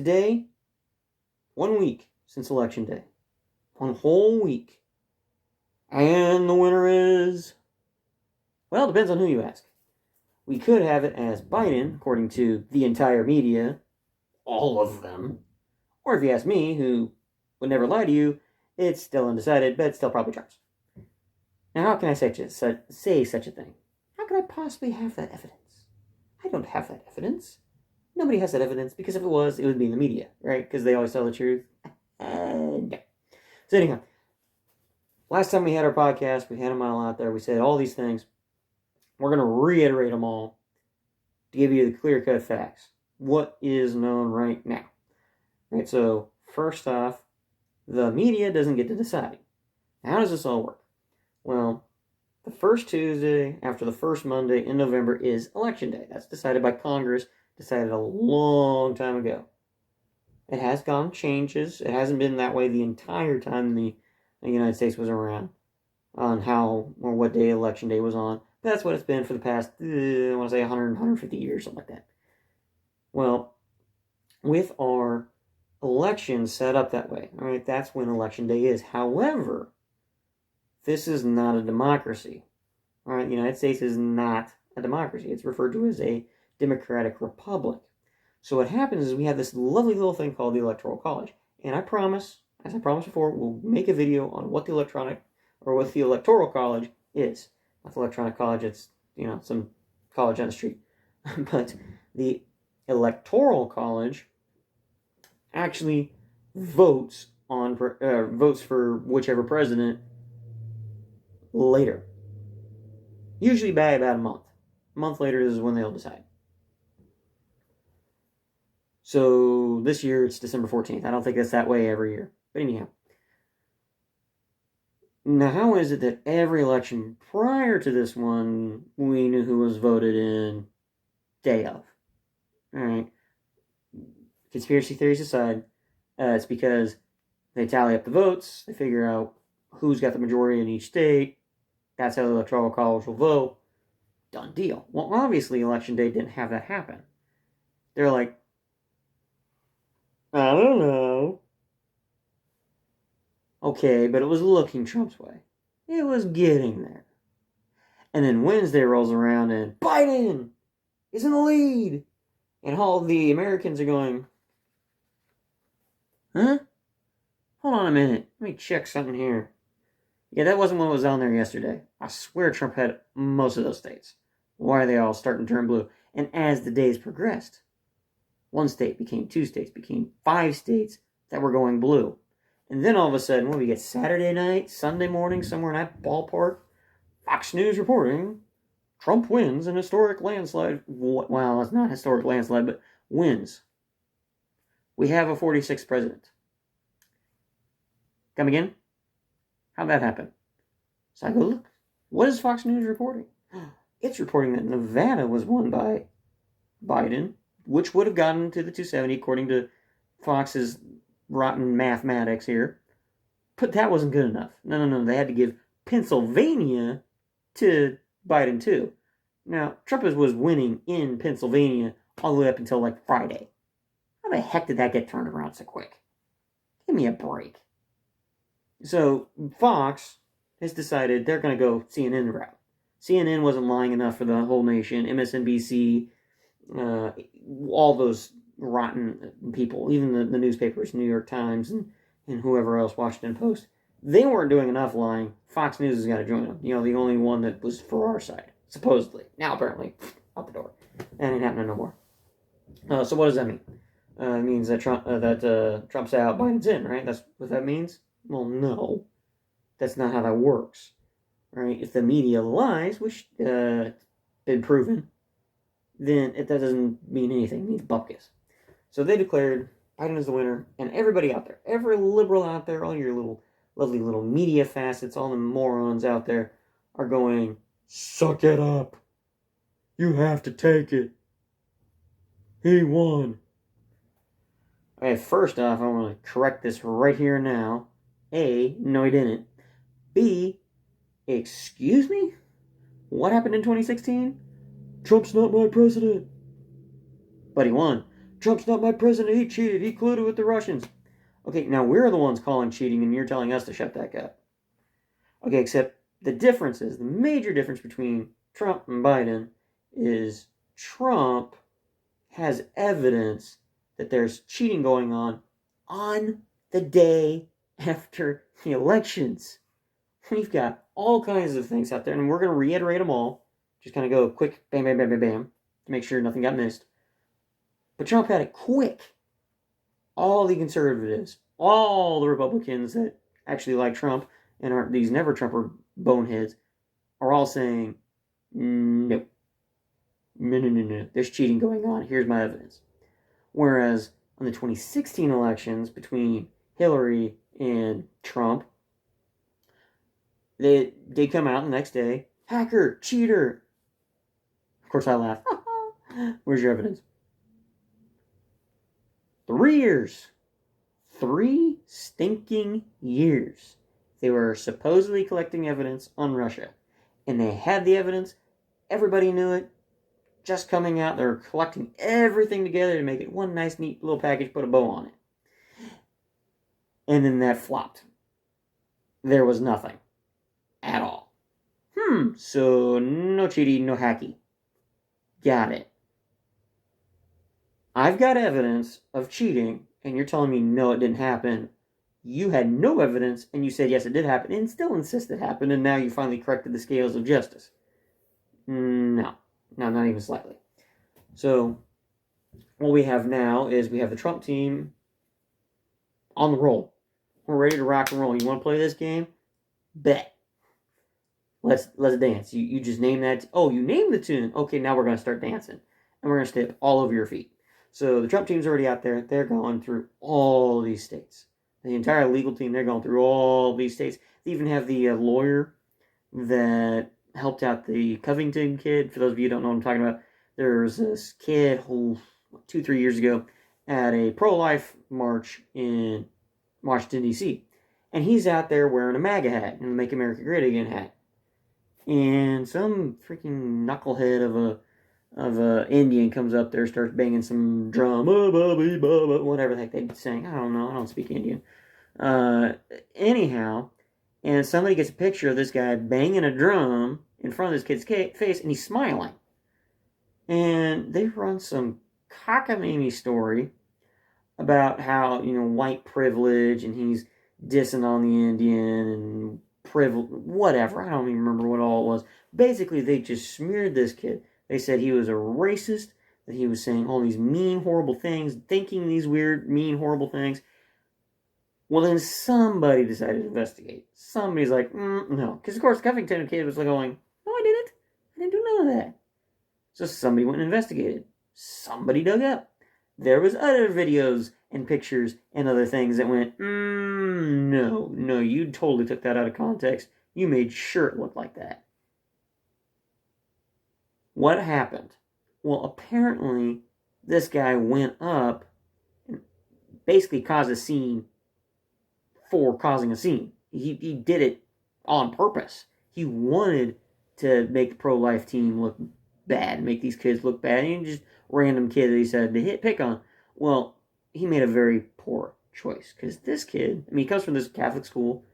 Today, 1 week since Election Day. 1 whole week. And the winner is... Well, it depends on who you ask. We could have it as Biden, according to the entire media, all of them. Or if you ask me, who would never lie to you, it's still undecided, but still probably Trump's. Now, how can I say such a thing? How could I possibly have that evidence? I don't have that evidence. Nobody has that evidence, because if it was, it would be in the media, right? Because they always tell the truth. No. So anyhow, last time we had our podcast, we had them all out there, we said all these things. We're going to reiterate them all to give you the clear-cut facts. What is known right now? Right, so first off, the media doesn't get to decide. How does this all work? Well, the first Tuesday after the first Monday in November is Election Day. That's decided by Congress, decided a long time ago. It has gone changes. It hasn't been that way the entire time the United States was around on how or what day Election Day was on. But that's what it's been for the past, I want to say 100, 150 years, something like that. Well, with our elections set up that way, all right, that's when Election Day is. However, this is not a democracy. All right, the United States is not a democracy. It's referred to as a democratic republic. So what happens is we have this lovely little thing called the Electoral College. And I promise, as I promised before, we'll make a video on what the Electoral College is. Not the Electronic College, it's, some college on the street. But the Electoral College actually votes for whichever president later. Usually by about a month. A month later is when they'll decide. So this year it's December 14th. I don't think it's that way every year. But anyhow. Now, how is it that every election prior to this one, we knew who was voted in day of? Alright. Conspiracy theories aside, it's because they tally up the votes, they figure out who's got the majority in each state, that's how the Electoral College will vote. Done deal. Well, obviously, Election Day didn't have that happen. They're like, I don't know. Okay, but it was looking Trump's way. It was getting there. And then Wednesday rolls around and Biden is in the lead. And all the Americans are going, huh? Hold on a minute. Let me check something here. Yeah, that wasn't what was on there yesterday. I swear Trump had most of those states. Why are they all starting to turn blue? And as the days progressed, one state became 2 states, became 5 states that were going blue. And then all of a sudden, when we get Saturday night, Sunday morning, somewhere in that ballpark, Fox News reporting, Trump wins an historic landslide. Well, it's not a historic landslide, but wins. We have a 46th president. Come again? How'd that happen? So I go, look, what is Fox News reporting? It's reporting that Nevada was won by Biden, which would have gotten to the 270 according to Fox's rotten mathematics here. But that wasn't good enough. No. They had to give Pennsylvania to Biden too. Now, Trump was winning in Pennsylvania all the way up until like Friday. How the heck did that get turned around so quick? Give me a break. So, Fox has decided they're going to go CNN route. CNN wasn't lying enough for the whole nation. MSNBC, all those rotten people, even the newspapers, New York Times and whoever else, Washington Post, they weren't doing enough lying. Fox News has got to join them. The only one that was for our side, supposedly. Now, apparently, out the door. That ain't happening no more. So what does that mean? It means that Trump's out, Biden's in, right? That's what that means? Well, no. That's not how that works. Right? If the media lies, which been proven, then that doesn't mean anything. It means bupkis. So they declared Biden is the winner, and everybody out there, every liberal out there, all your lovely little media facets, all the morons out there are going, suck it up. You have to take it. He won. Okay, first off, I want to correct this right here and now. A, no he didn't. B, excuse me? What happened in 2016? Trump's not my president. But he won. Trump's not my president. He cheated. He colluded with the Russians. Okay, now we're the ones calling cheating, and you're telling us to shut that guy up. Okay, except the difference is, the major difference between Trump and Biden is Trump has evidence that there's cheating going on the day after the elections. We've got all kinds of things out there, and we're going to reiterate them all. Just kind of go quick, bam, bam, bam, bam, bam, to make sure nothing got missed. But Trump had it quick. All the conservatives, all the Republicans that actually like Trump and aren't these never-Trumper boneheads, are all saying, no. No. There's cheating going on. Here's my evidence. Whereas on the 2016 elections between Hillary and Trump, they come out the next day, hacker, cheater. Of course I laugh. Where's your evidence? 3 years. 3 stinking years. They were supposedly collecting evidence on Russia. And they had the evidence. Everybody knew it. Just coming out, they're collecting everything together to make it one nice, neat little package, put a bow on it. And then that flopped. There was nothing. At all. So no cheating, no hacky. Got it. I've got evidence of cheating, and you're telling me no, it didn't happen. You had no evidence, and you said yes, it did happen, and still insist it happened, and now you finally corrected the scales of justice. No, not even slightly. So, what we have now is we have the Trump team on the roll. We're ready to rock and roll. You want to play this game? Bet. Let's dance. You just name that. Oh, you named the tune. Okay, now we're going to start dancing. And we're going to step all over your feet. So the Trump team's already out there. They're going through all these states. The entire legal team, they're going through all these states. They even have the lawyer that helped out the Covington kid. For those of you who don't know what I'm talking about, there's this kid who 2-3 years ago at a pro-life march in Washington, D.C. And he's out there wearing a MAGA hat and the Make America Great Again hat. And some freaking knucklehead of a Indian comes up there, starts banging some drum, whatever the heck they sing. I don't know. I don't speak Indian. Anyhow, and somebody gets a picture of this guy banging a drum in front of this kid's face, and he's smiling. And they run some cockamamie story about how, white privilege, and he's dissing on the Indian, and whatever. I don't even remember what all it was. Basically, they just smeared this kid. They said he was a racist, that he was saying all these mean, horrible things, thinking these weird, mean, horrible things. Well, then somebody decided to investigate. Somebody's like, no. Because, of course, Covington kid was like going, no, I didn't. I didn't do none of that. So somebody went and investigated. Somebody dug up. There was other videos and pictures and other things that went, no, you totally took that out of context. You made sure it looked like that. What happened? Well, apparently, this guy went up and basically caused a scene for causing a scene. He did it on purpose. He wanted to make the pro-life team look bad, make these kids look bad, and just random kid that he said to pick on. Well, he made a very poor choice, because this kid, he comes from this Catholic school.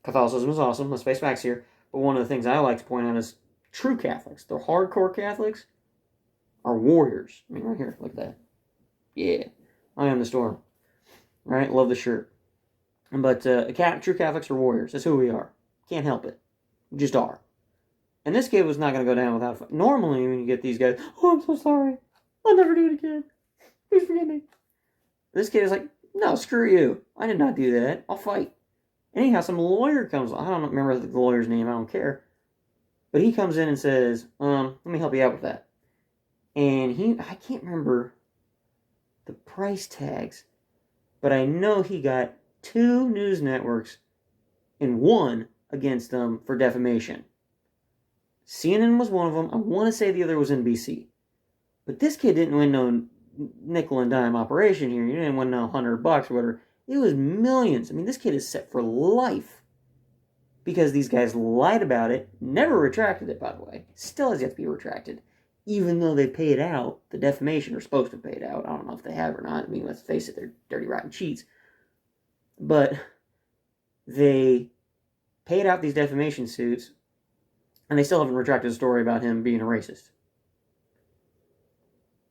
Catholicism is awesome, let's face facts here, but one of the things I like to point out is true Catholics, the hardcore Catholics, are warriors. Right here, look at that. Yeah, I am the storm. Right, love the shirt. But true Catholics are warriors. That's who we are. Can't help it. We just are. And this kid was not going to go down without a fight. Normally, when you get these guys, oh, I'm so sorry. I'll never do it again. Please forgive me. This kid is like, no, screw you. I did not do that. I'll fight. Anyhow, some lawyer comes. I don't remember the lawyer's name. I don't care. But he comes in and says, let me help you out with that. And I can't remember the price tags, but I know he got 2 news networks and 1 against them for defamation. CNN was one of them. I want to say the other was NBC. But this kid didn't win no nickel and dime operation here. He didn't win no $100 or whatever. It was millions. This kid is set for life. Because these guys lied about it. Never retracted it, by the way. Still has yet to be retracted. even though they paid out the defamation, or supposed to pay it out. I don't know if they have or not. I mean, let's face it, they're dirty, rotten cheats. But they paid out these defamation suits, and they still haven't retracted the story about him being a racist.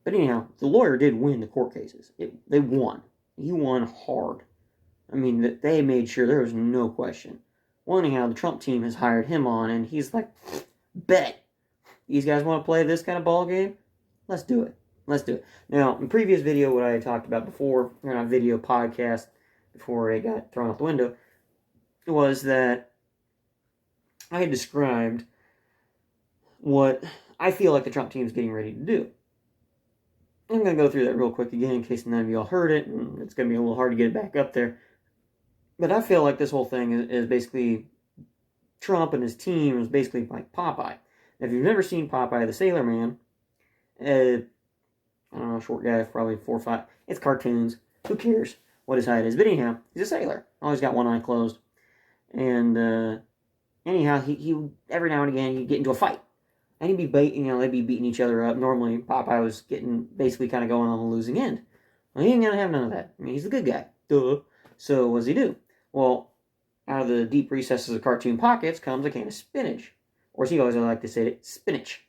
But anyhow, the lawyer did win the court cases. They won. He won hard. I mean, they made sure there was no question. Well, anyhow, the Trump team has hired him on, and he's like, bet. These guys want to play this kind of ball game? Let's do it. Let's do it. Now, in previous video, what I had talked about before, or not video, podcast, before it got thrown out the window, was that I had described what I feel like the Trump team is getting ready to do. I'm going to go through that real quick again in case none of y'all heard it, and it's going to be a little hard to get it back up there. But I feel like this whole thing is basically Trump and his team is basically like Popeye. If you've never seen Popeye the Sailor Man, I don't know, short guy, probably 4 or 5. It's cartoons. Who cares what his height is? But anyhow, he's a sailor. Always got one eye closed. And anyhow, he every now and again he'd get into a fight. And they'd be beating each other up. Normally, Popeye was basically kind of going on the losing end. Well, he ain't gonna have none of that. I mean, he's the good guy. Duh. So what does he do? Well, out of the deep recesses of cartoon pockets comes a can of spinach. Or as he always like to say it, spinach.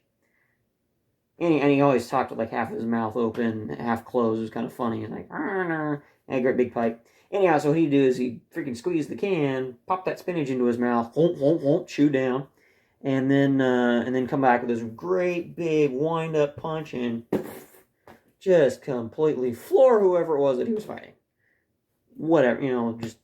And he always talked with like half of his mouth open, half closed. It was kind of funny. And like, and a great big pipe. Anyhow, so what he'd do is he'd freaking squeeze the can, pop that spinach into his mouth, chew down. And then come back with this great big wind-up punch and just completely floor whoever it was that he was fighting. Whatever, just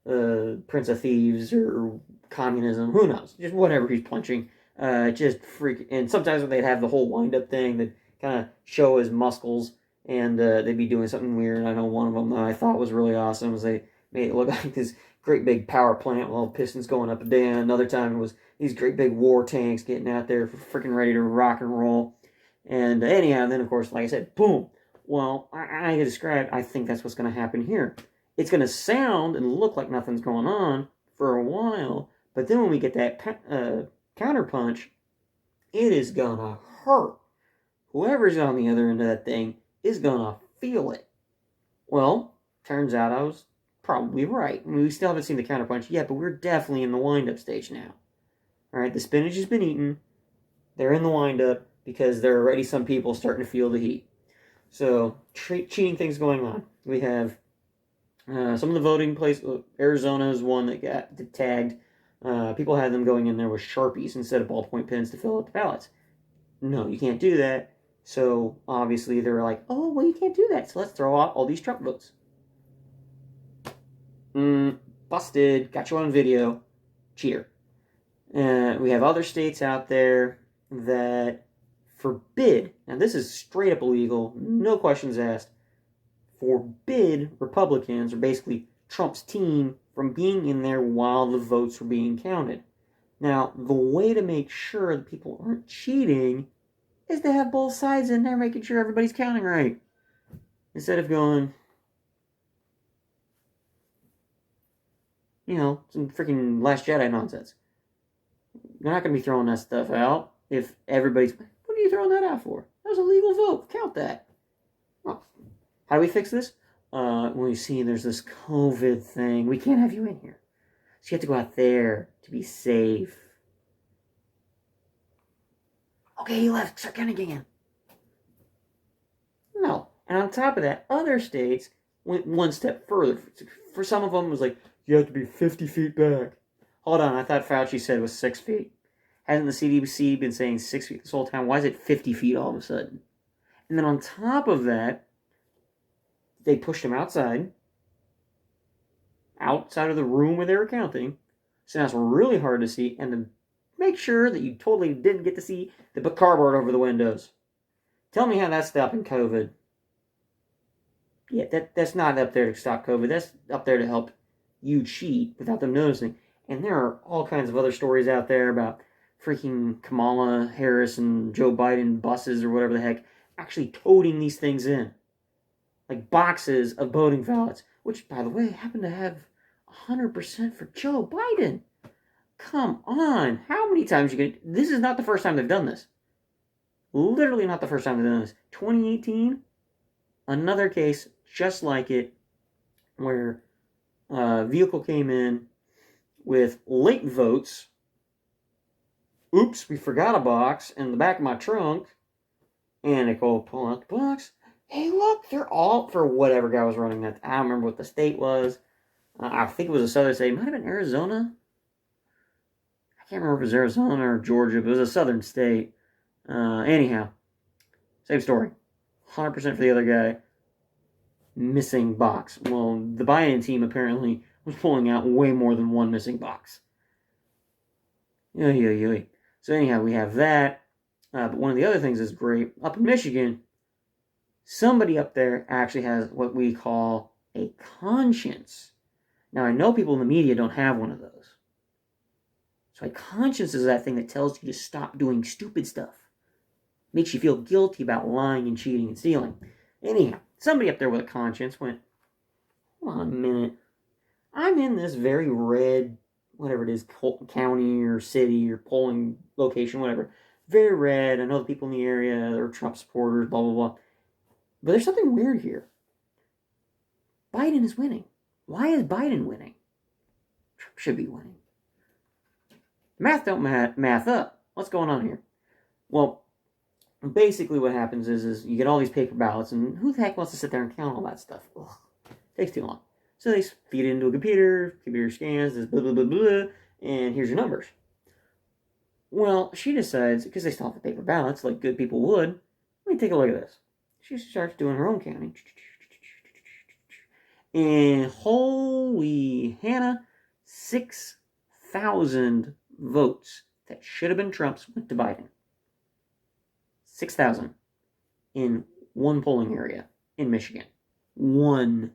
Prince of Thieves or communism, who knows? Just whatever he's punching. Just freak. And sometimes when they'd have the whole wind-up thing, they'd kind of show his muscles, and they'd be doing something weird. I know one of them that I thought was really awesome was they made it look like this great big power plant with all pistons going up and down. Another time it was these great big war tanks getting out there freaking ready to rock and roll. And anyhow, then of course, like I said, boom. Well, I described, I think that's what's going to happen here. It's going to sound and look like nothing's going on for a while, but then when we get that counter punch, it is going to hurt. Whoever's on the other end of that thing is going to feel it. Well, turns out I was probably right. I mean, we still haven't seen the counterpunch yet, but we're definitely in the wind-up stage now. Alright, the spinach has been eaten. They're in the wind-up because there are already some people starting to feel the heat. So, cheating things going on. We have some of the voting places. Arizona is one that got tagged. People had them going in there with Sharpies instead of ballpoint pens to fill out the ballots. No, you can't do that. So, obviously, they were like, oh, well, you can't do that. So, let's throw out all these Trump votes. Busted. Got you on video. Cheater. We have other states out there that forbid, now this is straight up illegal, no questions asked, forbid Republicans, or basically Trump's team, from being in there while the votes were being counted. Now, the way to make sure that people aren't cheating is to have both sides in there making sure everybody's counting right. Instead of going, some freaking Last Jedi nonsense. You're not going to be throwing that stuff out if everybody's... What are you throwing that out for? That was a legal vote. Count that. Well, how do we fix this? When we see there's this COVID thing, we can't have you in here. So you have to go out there to be safe. Okay, he left. Start counting again. No. And on top of that, other states went one step further. For some of them, it was like, you have to be 50 feet back. Hold on, I thought Fauci said it was 6 feet. Hasn't the CDC been saying 6 feet this whole time? Why is it 50 feet all of a sudden? And then on top of that, they pushed him outside of the room where they were counting. So now it's really hard to see. And to make sure that you totally didn't get to see, they put cardboard over the windows. Tell me how that's stopping COVID. Yeah, that's not up there to stop COVID. That's up there to help you cheat without them noticing. And there are all kinds of other stories out there about freaking Kamala Harris and Joe Biden buses or whatever the heck actually toting these things in. Like boxes of voting ballots, which, by the way, happen to have 100% for Joe Biden. Come on. How many times you can... This is not the first time they've done this. Literally not the first time they've done this. 2018, another case just like it, where a vehicle came in with late votes. Oops, we forgot a box in the back of my trunk. And they go pull out the box. Hey, look, they're all for whatever guy was running that. I don't remember what the state was. I think it was a southern state. It might have been Arizona. I can't remember if it was Arizona or Georgia, but it was a southern state. Anyhow, same story. 100% for the other guy. Missing box. Well, the Biden team apparently was pulling out way more than one missing box. So anyhow, we have that. But one of the other things that's great, up in Michigan, somebody up there actually has what we call a conscience. Now, I know people in the media don't have one of those. So a conscience is that thing that tells you to stop doing stupid stuff. Makes you feel guilty about lying and cheating and stealing. Anyhow, somebody up there with a conscience went, hold on a minute. I'm in this very red, whatever it is, county or city or polling location, whatever. Very red. I know the people in the area, they're Trump supporters, blah, blah, blah. But there's something weird here. Biden is winning. Why is Biden winning? Trump should be winning. Math don't math up. What's going on here? Well, basically what happens is you get all these paper ballots, and who the heck wants to sit there and count all that stuff? Ugh, takes too long. So they feed it into a computer scans, this blah, blah, blah, blah, and here's your numbers. Well, she decides, because they still have the paper ballots, like good people would, let me take a look at this. She starts doing her own counting. And holy Hannah, 6,000 votes that should have been Trump's went to Biden. 6,000 in one polling area in Michigan. One.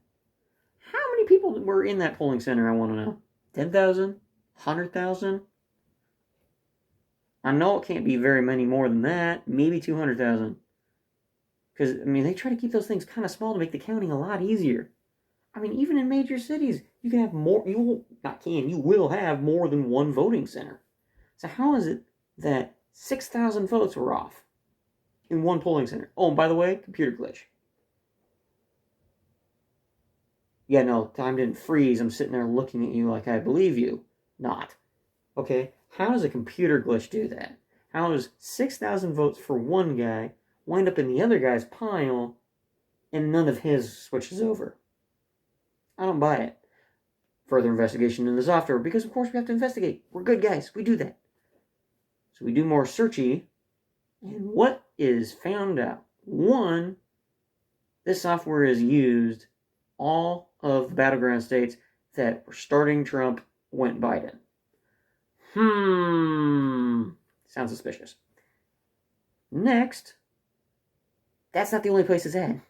How many people were in that polling center, I want to know? 10,000? 100,000? I know it can't be very many more than that. Maybe 200,000. Because, I mean, they try to keep those things kind of small to make the counting a lot easier. I mean, even in major cities, you can have more, you will have more than one voting center. So how is it that 6,000 votes were off in one polling center? Oh, and by the way, computer glitch. Yeah, no, time didn't freeze. I'm sitting there looking at you like I believe you. Not. Okay, how does a computer glitch do that? How does 6,000 votes for one guy wind up in the other guy's pile and none of his switches over? I don't buy it. Further investigation in the software, because of course we have to investigate. We're good guys. We do that. So we do more searchy. And what is found out? One, this software is used all of the battleground states that were starting Trump went Biden. Sounds suspicious. Next, that's not the only place it's at.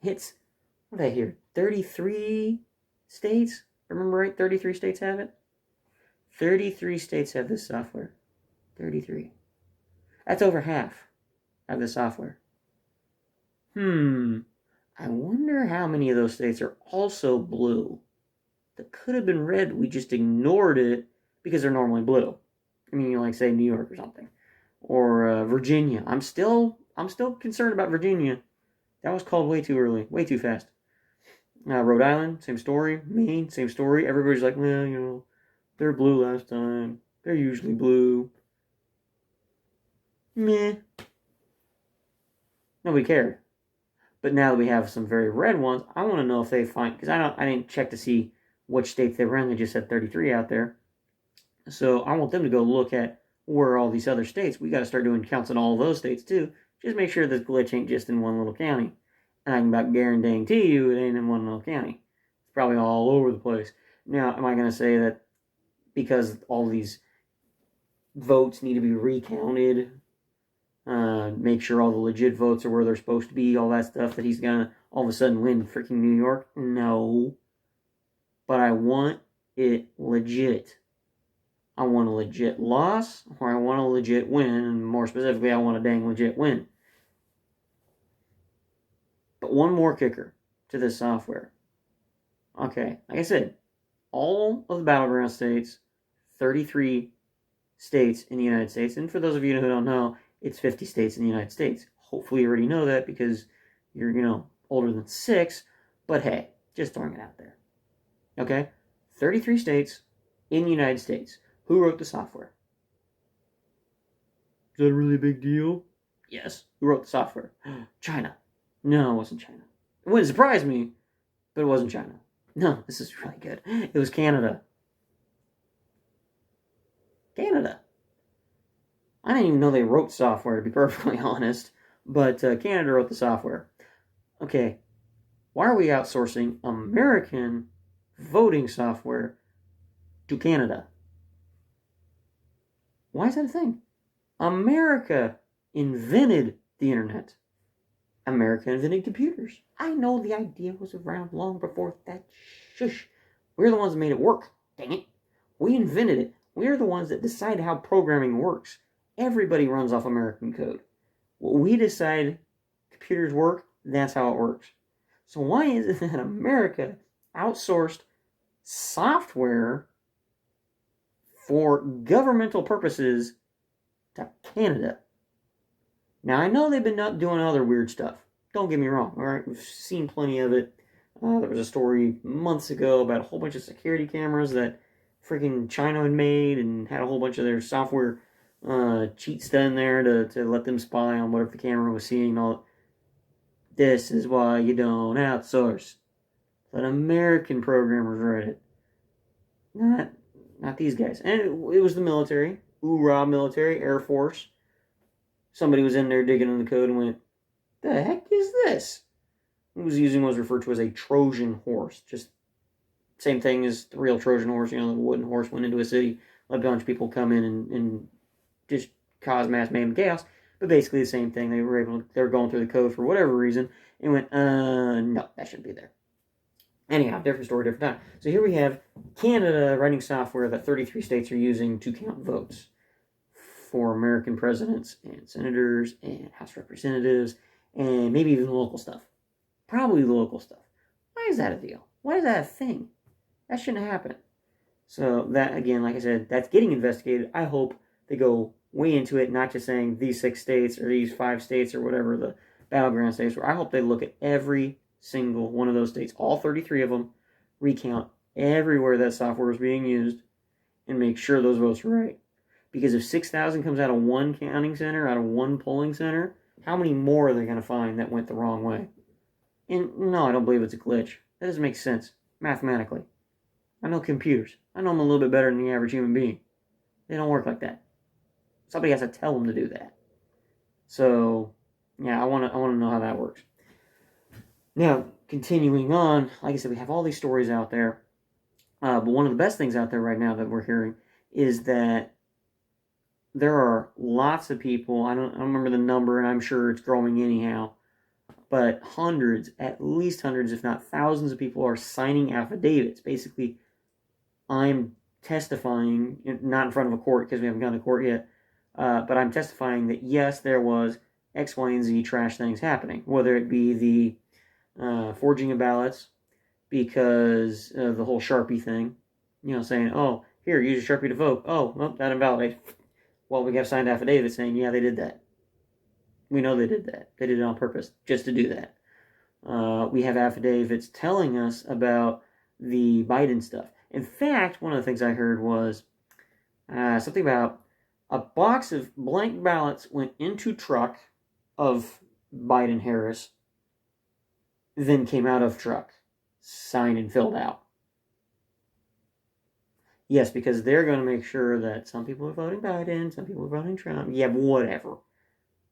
It's, what did I hear? 33 states? Remember right? 33 states have it? 33 states have this software. 33. That's over half of the software. I wonder how many of those states are also blue. That could have been red. We just ignored it because they're normally blue. I mean, like say New York or something, or Virginia. I'm still concerned about Virginia. That was called way too early, way too fast. Rhode Island, same story. Maine, same story. Everybody's like, well, you know, they're blue last time. They're usually blue. Meh. Nobody cared. But now that we have some very red ones, I want to know if they find, because I didn't check to see which states they were in. They just said 33 out there. So I want them to go look at where all these other states. We got to start doing counts in all of those states too. Just make sure this glitch ain't just in one little county. And I can about guarantee you it ain't in one little county. It's probably all over the place. Now, am I going to say that because all these votes need to be recounted, make sure all the legit votes are where they're supposed to be, all that stuff, that he's going to all of a sudden win freaking New York? No. But I want it legit. I want a legit loss, or I want a legit win, and more specifically, I want a dang legit win. But one more kicker to this software. Okay, like I said, all of the battleground states, 33 states in the United States, and for those of you who don't know, it's 50 states in the United States. Hopefully you already know that because you're, older than 6. But hey, just throwing it out there. Okay? 33 states in the United States. Who wrote the software? Is that a really big deal? Yes. Who wrote the software? China. No, it wasn't China. It wouldn't surprise me, but it wasn't China. No, this is really good. It was Canada. Canada. I didn't even know they wrote software, to be perfectly honest. But Canada wrote the software. Okay, why are we outsourcing American voting software to Canada? Why is that a thing? America invented the internet. America invented computers. I know the idea was around long before that. Shush. We're the ones that made it work. Dang it. We invented it. We're the ones that decide how programming works. Everybody runs off American code. What we decide computers work, that's how it works. So why is it that America outsourced software for governmental purposes to Canada? Now, I know they've been doing other weird stuff. Don't get me wrong, all right? We've seen plenty of it. There was a story months ago about a whole bunch of security cameras that freaking China had made and had a whole bunch of their software cheats done there to let them spy on whatever the camera was seeing and all. This is why you don't outsource. Let American programmers write it. Not these guys. And it was the military. Hoorah, military, Air Force. Somebody was in there digging in the code and went, the heck is this? It was using what was referred to as a Trojan horse. Just same thing as the real Trojan horse. The wooden horse went into a city, let a bunch of people come in and just cause mass mayhem and chaos. But basically the same thing. They were going through the code for whatever reason and went, no, that shouldn't be there. Anyhow, different story, different time. So here we have Canada writing software that 33 states are using to count votes for American presidents and senators and House representatives and maybe even the local stuff. Probably the local stuff. Why is that a deal? Why is that a thing? That shouldn't happen. So that, again, like I said, that's getting investigated. I hope they go way into it, not just saying these 6 states or these 5 states or whatever the battleground states were. I hope they look at every single one of those states, all 33 of them, recount everywhere that software is being used, and make sure those votes are right. Because if 6,000 comes out of one counting center, out of one polling center, how many more are they going to find that went the wrong way? And no, I don't believe it's a glitch. That doesn't make sense mathematically. I know computers. I know them a little bit better than the average human being. They don't work like that. Somebody has to tell them to do that. So, yeah, I want to know how that works. Now, continuing on, like I said, we have all these stories out there. But one of the best things out there right now that we're hearing is that there are lots of people, I don't remember the number, and I'm sure it's growing anyhow, but hundreds, at least hundreds, if not thousands of people are signing affidavits. Basically, I'm testifying, not in front of a court because we haven't gone to court yet, but I'm testifying that yes, there was X, Y, and Z trash things happening, whether it be the forging of ballots because of the whole Sharpie thing, saying, oh, here, use your Sharpie to vote. Oh, well, that invalidated. Well, we have signed affidavits saying, yeah, they did that. We know they did that. They did it on purpose, just to do that. We have affidavits telling us about the Biden stuff. In fact, one of the things I heard was something about a box of blank ballots went into truck of Biden-Harris, then came out of truck, signed and filled out. Yes, because they're going to make sure that some people are voting Biden, some people are voting Trump. Yeah, whatever.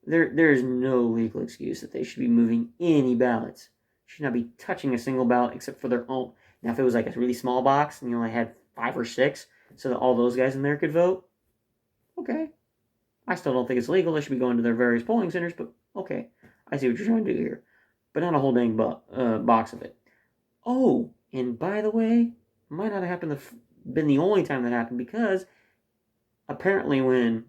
There's no legal excuse that they should be moving any ballots. Should not be touching a single ballot except for their own. Now, if it was like a really small box and you only had 5 or 6 so that all those guys in there could vote, okay. I still don't think it's legal. They should be going to their various polling centers, but okay. I see what you're trying to do here. But not a whole dang box of it. Oh, and by the way, might not have been the only time that happened, because apparently when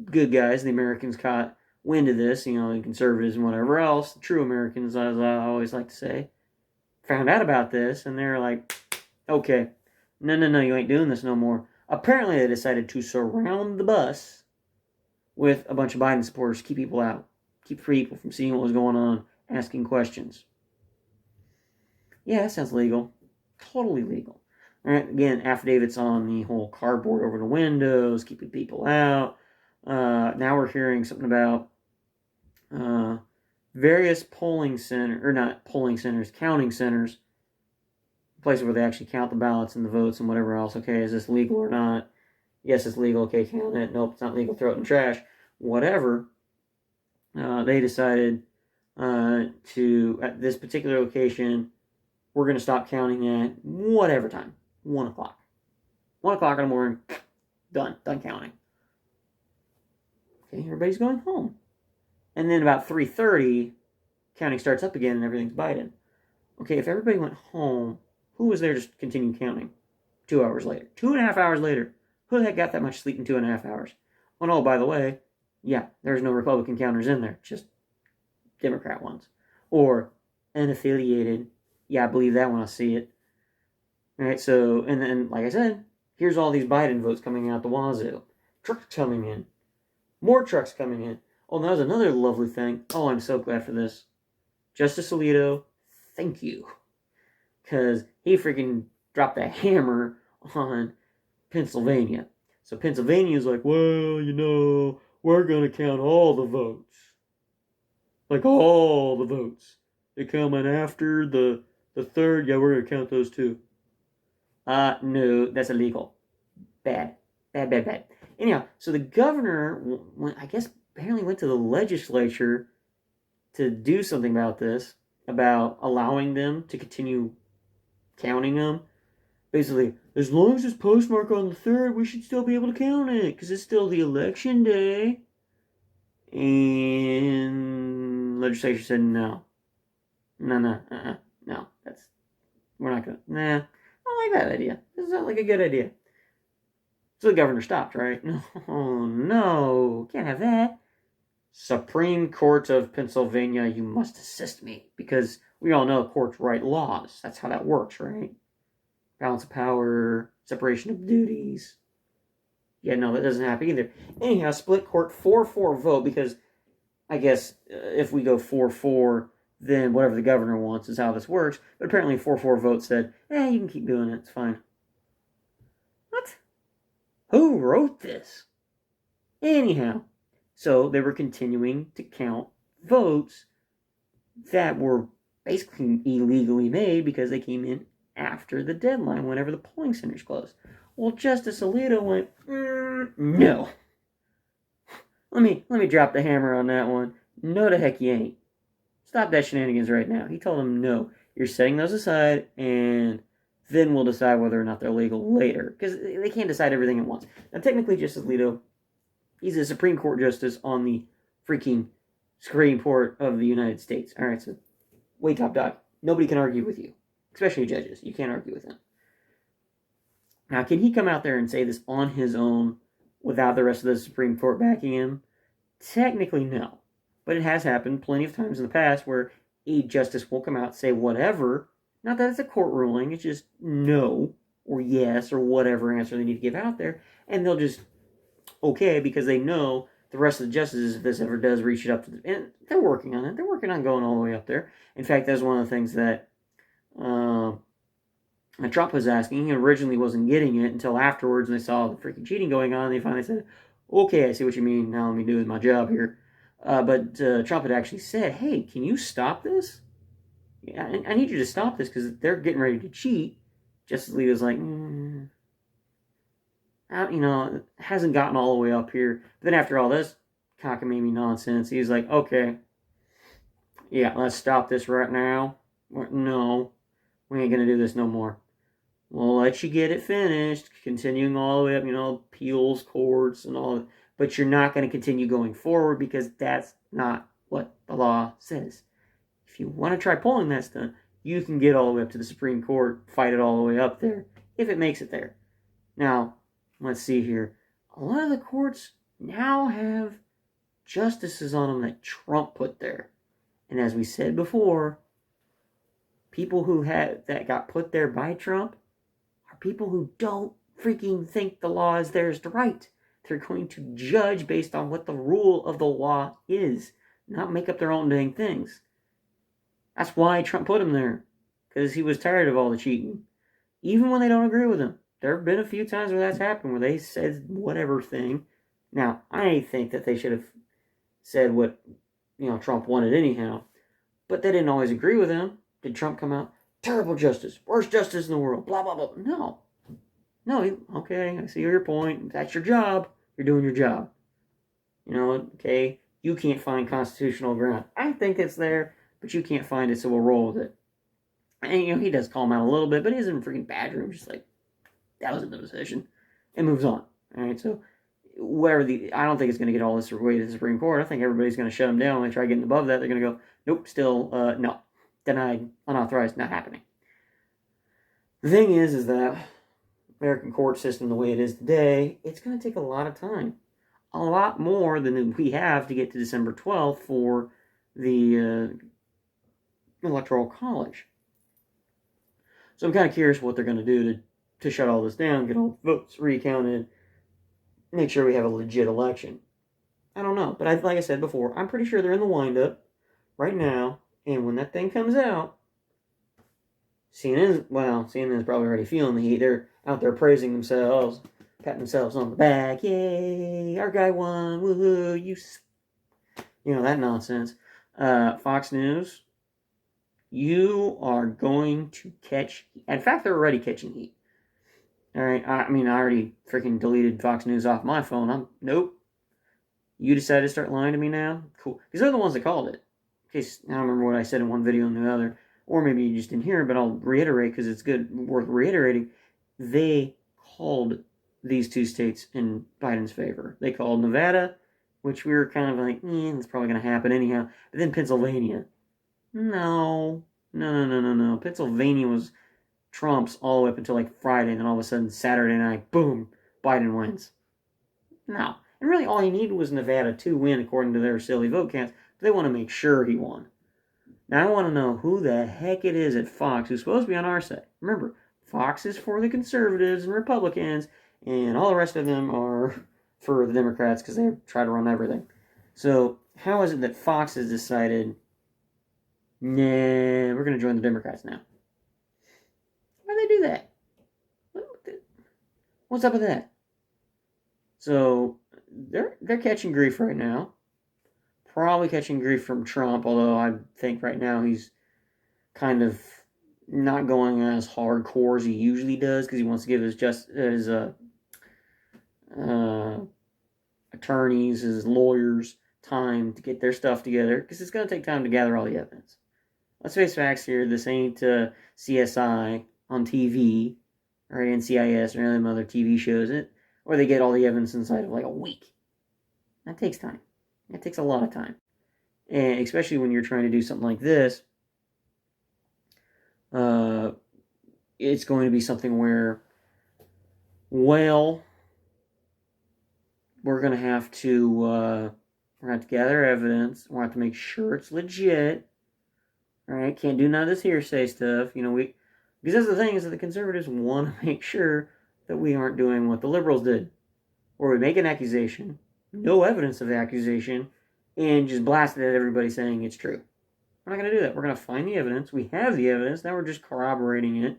good guys, the Americans, caught wind of this, the conservatives and whatever else, the true Americans, as I always like to say, found out about this, and they're like, okay, no, you ain't doing this no more. Apparently they decided to surround the bus with a bunch of Biden supporters to keep people out, keep people from seeing what was going on, asking questions. Yeah, that sounds legal. Totally legal. All right, again, affidavits on the whole cardboard over the windows, keeping people out. Now we're hearing something about various counting centers, places where they actually count the ballots and the votes and whatever else. Okay, is this legal or not? Yes, it's legal. Okay, count it. Nope, it's not legal. Throw it in the trash. Whatever. They decided to, at this particular location, we're going to stop counting at whatever time. 1 o'clock. 1 o'clock in the morning. Done counting. Okay, everybody's going home. And then about 3:30, counting starts up again and everything's Biden. Okay, if everybody went home, who was there to continue counting 2 hours later? 2.5 hours later. Who the heck got that much sleep in 2.5 hours? Oh no, by the way, yeah, there's no Republican counters in there, just Democrat ones. Or unaffiliated. Yeah, I believe that when I see it. Alright, so, and then, like I said, here's all these Biden votes coming out the wazoo. Trucks coming in. More trucks coming in. Oh, and that was another lovely thing. Oh, I'm so glad for this. Justice Alito, thank you. Because he freaking dropped a hammer on Pennsylvania. So Pennsylvania's like, well, we're going to count all the votes. Like, all the votes. They coming after the third. Yeah, we're going to count those too. No, that's illegal. Bad. Anyhow, so the governor, I guess, apparently went to the legislature to do something about this, about allowing them to continue counting them. Basically, as long as it's postmarked on the 3rd, we should still be able to count it, because it's still the election day. And legislature said no. No, we're not gonna, I don't like that idea. This is not like a good idea. So the governor stopped, right? No, can't have that. Supreme Court of Pennsylvania, you must assist me, because we all know courts write laws. That's how that works, right? Balance of power, separation of duties. Yeah, no, that doesn't happen either. Anyhow, split court 4-4 vote, because I guess if we go 4-4, then whatever the governor wants is how this works. But apparently 4-4 vote said, you can keep doing it, it's fine. What? Who wrote this? Anyhow, so they were continuing to count votes that were basically illegally made because they came in after the deadline, whenever the polling centers closed. Well, Justice Alito went, no. Let me drop the hammer on that one. No, the heck you ain't. Stop that shenanigans right now. He told him, no, you're setting those aside, and then we'll decide whether or not they're legal later. Because they can't decide everything at once. Now, technically, Justice Alito, he's a Supreme Court justice on the freaking Supreme Court of the United States. All right, so way top dog. Nobody can argue with you, especially judges. You can't argue with him. Now, can he come out there and say this on his own without the rest of the Supreme Court backing him? Technically, no. But it has happened plenty of times in the past where a justice will come out and say whatever. Not that it's a court ruling, it's just no or yes or whatever answer they need to give out there. And they'll just, okay, because they know the rest of the justices, if this ever does reach it up to them, and they're working on it. They're working on going all the way up there. In fact, that's one of the things that Trump was asking. He originally wasn't getting it until afterwards, and they saw the freaking cheating going on, and they finally said, okay, I see what you mean. Now let me do my job here. But Trump had actually said, hey, can you stop this? Yeah, I need you to stop this because they're getting ready to cheat. Justice Alito's like, it hasn't gotten all the way up here. But then after all this cockamamie nonsense, he's like, okay, yeah, let's stop this right now. No, we ain't going to do this no more. We'll let you get it finished, continuing all the way up, appeals, courts, and all that. But you're not going to continue going forward because that's not what the law says. If you want to try pulling that stunt, you can get all the way up to the Supreme Court, fight it all the way up there, if it makes it there. Now, let's see here. A lot of the courts now have justices on them that Trump put there. And as we said before, people that got put there by Trump are people who don't freaking think the law is theirs to write. They're going to judge based on what the rule of the law is, not make up their own dang things. That's why Trump put him there, because he was tired of all the cheating. Even when they don't agree with him. There have been a few times where that's happened, where they said whatever thing. Now, I think that they should have said what, Trump wanted anyhow. But they didn't always agree with him. Did Trump come out, terrible justice, worst justice in the world, blah, blah, blah? No. No, okay, I see your point. That's your job. You're doing your job. Okay, you can't find constitutional ground. I think it's there, but you can't find it, so we'll roll with it. And, he does call him out a little bit, but he doesn't freaking badger him, just like, that was a good decision. And moves on. All right, so I don't think it's going to get all this way to the Supreme Court. I think everybody's going to shut them down. When they try getting above that, they're going to go, nope, still, no. Denied, unauthorized, not happening. The thing is that American court system, the way it is today, it's going to take a lot of time. A lot more than we have to get to December 12th for the Electoral College. So I'm kind of curious what they're going to do to shut all this down, get all the votes recounted, make sure we have a legit election. I don't know. But like I said before, I'm pretty sure they're in the windup right now. And when that thing comes out, CNN's probably already feeling the heat. They're out there praising themselves, patting themselves on the back. Yay, our guy won. Woohoo, that nonsense. Fox News, you are going to catch heat. In fact, they're already catching heat. All right, I already freaking deleted Fox News off my phone. Nope. You decided to start lying to me now? Cool. Because they're the ones that called it. In case I don't remember what I said in one video and the other. Or maybe you just didn't hear it, but I'll reiterate because it's worth reiterating. They called these two states in Biden's favor. They called Nevada, which we were kind of like, it's probably going to happen anyhow. But then Pennsylvania. No. Pennsylvania was Trump's all the way up until like Friday, and then all of a sudden Saturday night, boom, Biden wins. No. And really all he needed was Nevada to win according to their silly vote counts. But they want to make sure he won. Now I want to know who the heck it is at Fox who's supposed to be on our side. Remember, Fox is for the conservatives and Republicans, and all the rest of them are for the Democrats because they try to run everything. So how is it that Fox has decided, nah, we're going to join the Democrats now? Why do they do that? What's up with that? So they're catching grief right now. Probably catching grief from Trump, although I think right now he's kind of not going as hardcore as he usually does because he wants to give his attorneys, his lawyers, time to get their stuff together because it's going to take time to gather all the evidence. Let's face facts here. This ain't CSI on TV or NCIS or any of them other TV shows, where they get all the evidence inside of like a week. That takes time. It takes a lot of time. And especially when you're trying to do something like this, it's going to be something where, we're going to have to gather evidence. We're going to have to make sure it's legit. All right, can't do none of this hearsay stuff. Because that's the thing is that the conservatives want to make sure that we aren't doing what the liberals did, where we make an accusation, no evidence of the accusation, and just blast it at everybody saying it's true. We're not going to do that. We're going to find the evidence. We have the evidence. Now we're just corroborating it.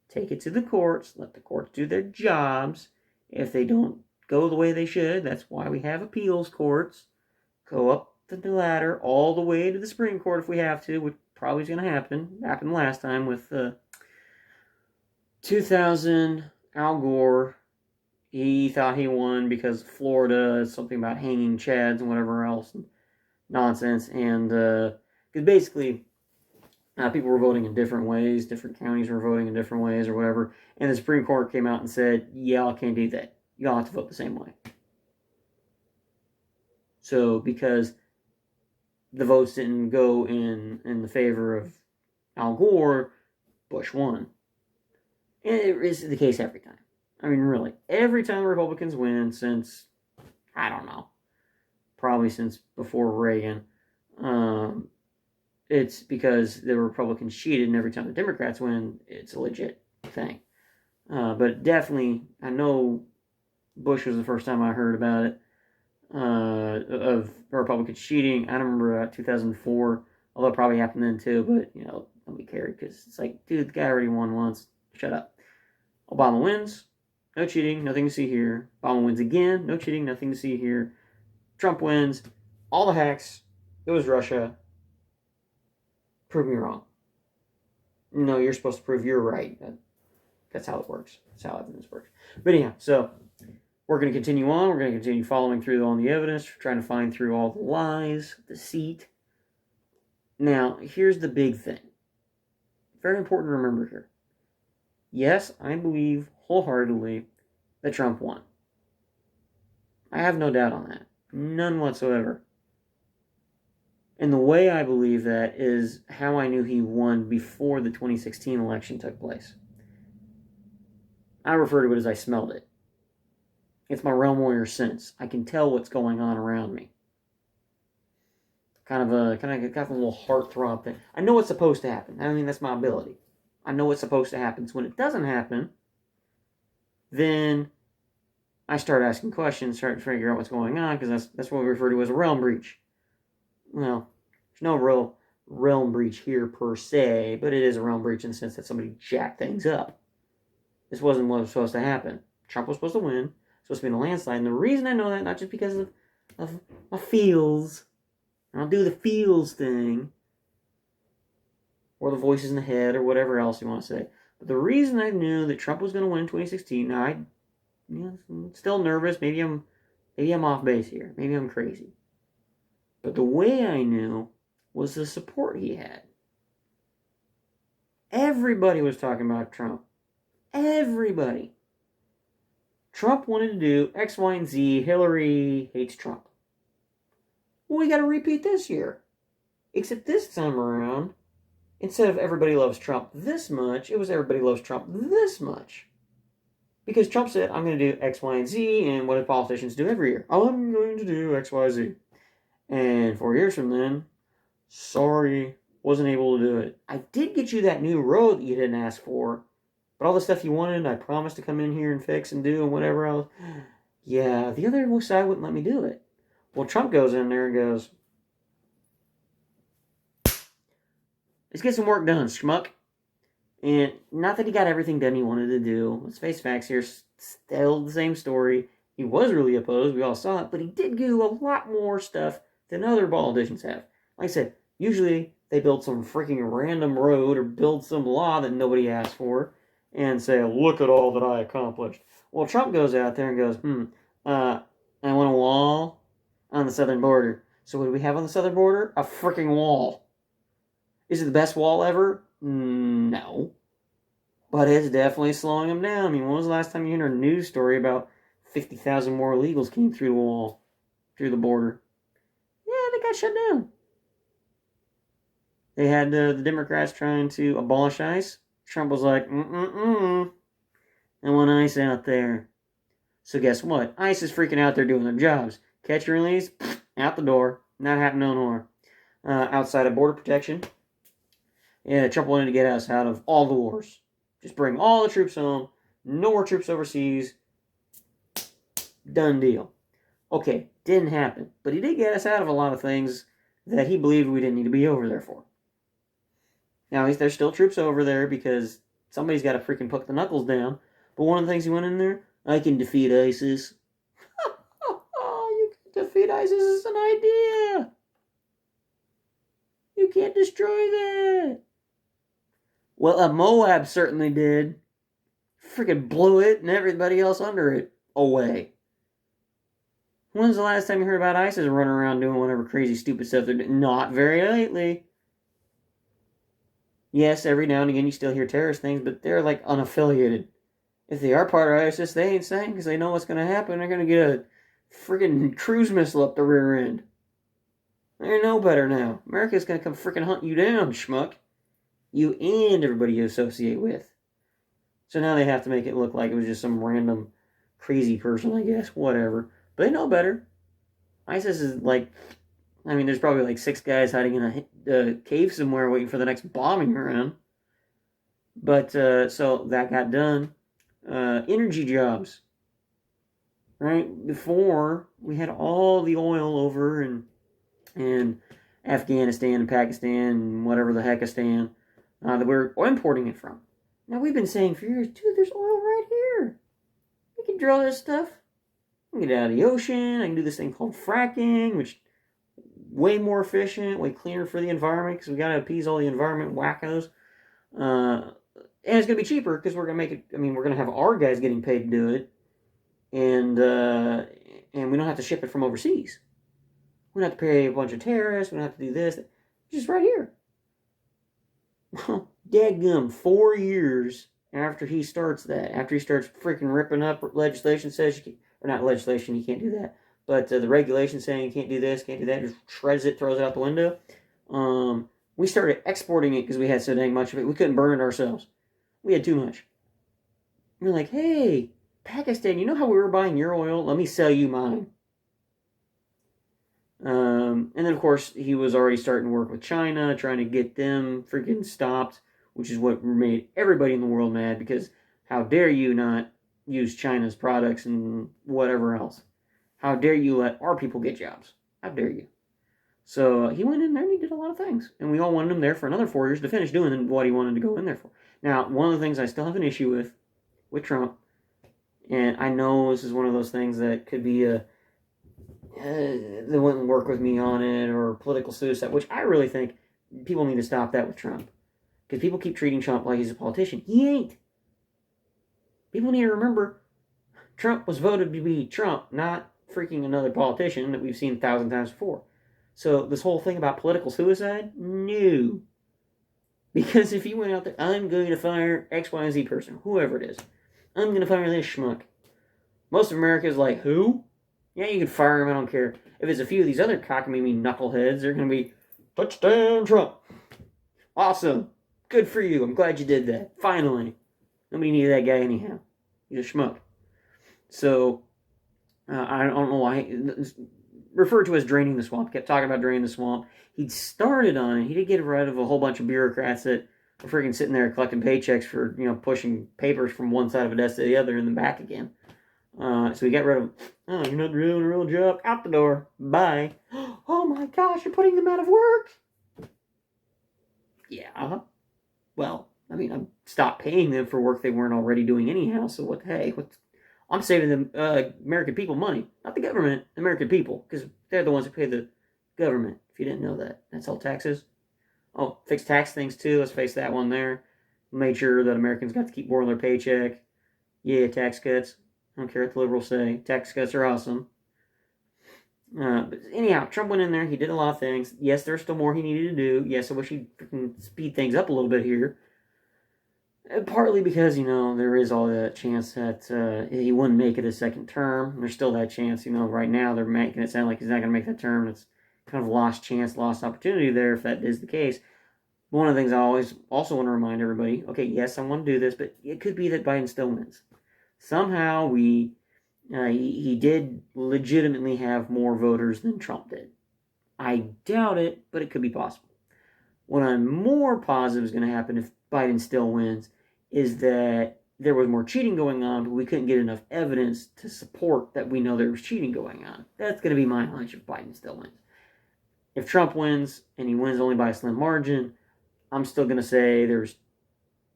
Take it to the courts. Let the courts do their jobs. If they don't go the way they should, that's why we have appeals courts. Go up the ladder all the way to the Supreme Court if we have to, which probably is going to happen. Happened last time with 2000 Al Gore. He thought he won because Florida, something about hanging chads and whatever else nonsense. And because basically people were voting in different ways. Different counties were voting in different ways or whatever. And the Supreme Court came out and said, y'all can't do that. Y'all have to vote the same way. So because the votes didn't go in the favor of Al Gore, Bush won. And it is the case every time. Really, every time Republicans win since, I don't know, probably since before Reagan, it's because the Republicans cheated, and every time the Democrats win, it's a legit thing. But definitely, I know Bush was the first time I heard about it, of Republicans cheating. I don't remember 2004, although it probably happened then too, but, nobody cared because it's like, dude, the guy already won once. Shut up. Obama wins. No cheating, nothing to see here. Obama wins again. No cheating, nothing to see here. Trump wins. All the hacks. It was Russia. Prove me wrong. No, you're supposed to prove you're right. That's how it works. That's how evidence works. But anyhow, so we're going to continue on. We're going to continue following through all the evidence, trying to find through all the lies, deceit. Now, here's the big thing. Very important to remember here. Yes, I believe wholeheartedly that Trump won. I have no doubt on that. None whatsoever. And the way I believe that is how I knew he won before the 2016 election took place. I refer to it as I smelled it. It's my realm warrior sense. I can tell what's going on around me. Kind of a little heartthrob thing. I know what's supposed to happen. I mean, that's my ability. I know what's supposed to happen. So when it doesn't happen, then I start asking questions, start to figure out what's going on, because that's what we refer to as a realm breach. Well, there's no real realm breach here per se, but it is a realm breach in the sense that somebody jacked things up. This wasn't what was supposed to happen. Trump was supposed to win. Supposed to be in a landslide. And the reason I know that, not just because of my feels, and I'll do the feels thing, or the voices in the head, or whatever else you want to say. But the reason I knew that Trump was going to win in 2016, now I'm still nervous. Maybe I'm off base here. Maybe I'm crazy. But the way I knew was the support he had. Everybody was talking about Trump. Everybody. Trump wanted to do X, Y, and Z. Hillary hates Trump. Well, we got to repeat this year. Except this time around, instead of everybody loves Trump this much, it was everybody loves Trump this much. Because Trump said, I'm going to do X, Y, and Z, and what do politicians do every year? I'm going to do X, Y, Z. And 4 years from then, sorry, wasn't able to do it. I did get you that new road that you didn't ask for, but all the stuff you wanted, I promised to come in here and fix and do and whatever else. Yeah, the other side wouldn't let me do it. Well, Trump goes in there and goes, let's get some work done, schmuck. And not that he got everything done he wanted to do. Let's face facts here. Still the same story. He was really opposed. We all saw it. But he did do a lot more stuff than other politicians have. Like I said, usually they build some freaking random road or build some law that nobody asked for and say, look at all that I accomplished. Well, Trump goes out there and goes, I want a wall on the southern border. So what do we have on the southern border? A freaking wall. Is it the best wall ever? No. But it's definitely slowing them down. I mean, when was the last time you heard a news story about 50,000 more illegals came through the wall, through the border? Yeah, they got shut down. They had the Democrats trying to abolish ICE. Trump was like, I want ICE out there. So guess what? ICE is freaking out there doing their jobs. Catch and release, out the door. Not happening no more. Outside of border protection. Yeah, Trump wanted to get us out of all the wars. Just bring all the troops home. No more troops overseas. Done deal. Okay, didn't happen. But he did get us out of a lot of things that he believed we didn't need to be over there for. Now, there's still troops over there because somebody's got to freaking put the knuckles down. But one of the things he went in there, I can defeat ISIS. You can defeat ISIS is an idea. You can't destroy that. Well, Moab certainly did. Freaking blew it and everybody else under it away. When's the last time you heard about ISIS running around doing whatever crazy stupid stuff they're doing? Not very lately. Yes, every now and again you still hear terrorist things, but they're like unaffiliated. If they are part of ISIS, they ain't saying because they know what's going to happen. They're going to get a freaking cruise missile up the rear end. They know better now. America's going to come freaking hunt you down, schmuck. You and everybody you associate with. So now they have to make it look like it was just some random crazy person, I guess. Whatever. But they know better. ISIS is like, I mean, there's probably like 6 guys hiding in a cave somewhere waiting for the next bombing run. But, so that got done. Energy jobs. right? Before, we had all the oil over in Afghanistan and Pakistan and whatever the heckistan that we're importing it from. Now, we've been saying for years, dude, there's oil right here. We can drill this stuff. We can get it out of the ocean. I can do this thing called fracking, which is way more efficient, way cleaner for the environment, because we got to appease all the environment wackos. And it's going to be cheaper because we're going to make it, we're going to have our guys getting paid to do it. And we don't have to ship it from overseas. We don't have to pay a bunch of tariffs. We don't have to do this. It's just right here. Dadgum, 4 years after he starts that, after he starts freaking ripping up legislation says you can, or not legislation, you can't do that, but the regulation saying you can't do this, can't do that, just shreds it, throws it out the window. We started exporting it because we had so dang much of it. We couldn't burn it ourselves. We had too much. We're like, hey, Pakistan, you know how we were buying your oil? Let me sell you mine. And then, of course, he was already starting to work with China, trying to get them freaking stopped, which is what made everybody in the world mad, because how dare you not use China's products and whatever else? How dare you let our people get jobs? How dare you? So he went in there and he did a lot of things. And we all wanted him there for another 4 years to finish doing what he wanted to go in there for. Now, one of the things I still have an issue with Trump, and I know this is one of those things that could be they wouldn't work with me on it, or political suicide, which I really think people need to stop that with Trump. Because people keep treating Trump like he's a politician. He ain't. People need to remember, Trump was voted to be Trump, not freaking another politician that we've seen 1,000 times before. So this whole thing about political suicide, no. Because if you went out there, I'm going to fire X, Y, and Z person, whoever it is. I'm going to fire this schmuck. Most of America is like, who? Yeah, you can fire him, I don't care. If it's a few of these other cockamamie knuckleheads, they're going to be, touchdown Trump. Awesome. Good for you. I'm glad you did that. Finally. Nobody needed that guy anyhow. He's a schmuck. So, I don't know why. Referred to as draining the swamp. Kept talking about draining the swamp. He'd started on it. He did get rid of a whole bunch of bureaucrats that were freaking sitting there collecting paychecks for, pushing papers from one side of a desk to the other and then back again. So he got rid of, oh, you're not doing a real job. Out the door. Bye. Oh my gosh, you're putting them out of work. Yeah. Well, I stopped paying them for work they weren't already doing anyhow. So what? Hey, I'm saving the American people money, not the government. The American people, because they're the ones who pay the government. If you didn't know that, that's all taxes. Oh, fixed tax things too. Let's face that one there. Made sure that Americans got to keep more of their paycheck. Yeah, tax cuts. I don't care what the liberals say. Tax cuts are awesome. But anyhow, Trump went in there. He did a lot of things. Yes, there's still more he needed to do. Yes, I wish he'd speed things up a little bit here. Partly because, there is all that chance that he wouldn't make it a second term. There's still that chance, right now they're making it sound like he's not going to make that term. It's kind of lost chance, lost opportunity there if that is the case. One of the things I always also want to remind everybody, okay, yes, I want to do this, but it could be that Biden still wins. Somehow he did legitimately have more voters than Trump did. I doubt it, but it could be possible. What I'm more positive is going to happen if Biden still wins is that there was more cheating going on, but we couldn't get enough evidence to support that we know there was cheating going on. That's going to be my hunch if Biden still wins. If Trump wins, and he wins only by a slim margin, I'm still going to say there's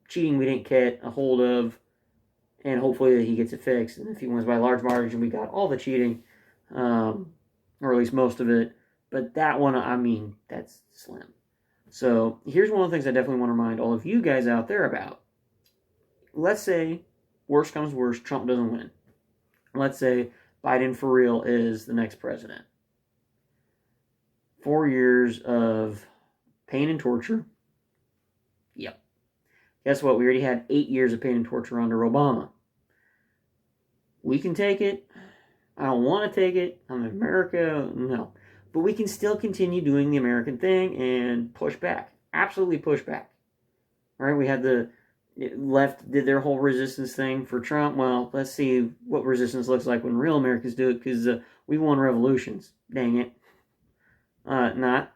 cheating we didn't get a hold of, and hopefully he gets it fixed. And if he wins by a large margin, we got all the cheating, or at least most of it. But that one, that's slim. So here's one of the things I definitely want to remind all of you guys out there about. Let's say, worst comes worst, Trump doesn't win. Let's say Biden for real is the next president. 4 years of pain and torture. Yep. Guess what? We already had 8 years of pain and torture under Obama. We can take it. I don't want to take it. I'm in America. No. But we can still continue doing the American thing and push back. Absolutely push back. All right? We had the left did their whole resistance thing for Trump. Well, let's see what resistance looks like when real Americans do it, because we won revolutions. Dang it. Not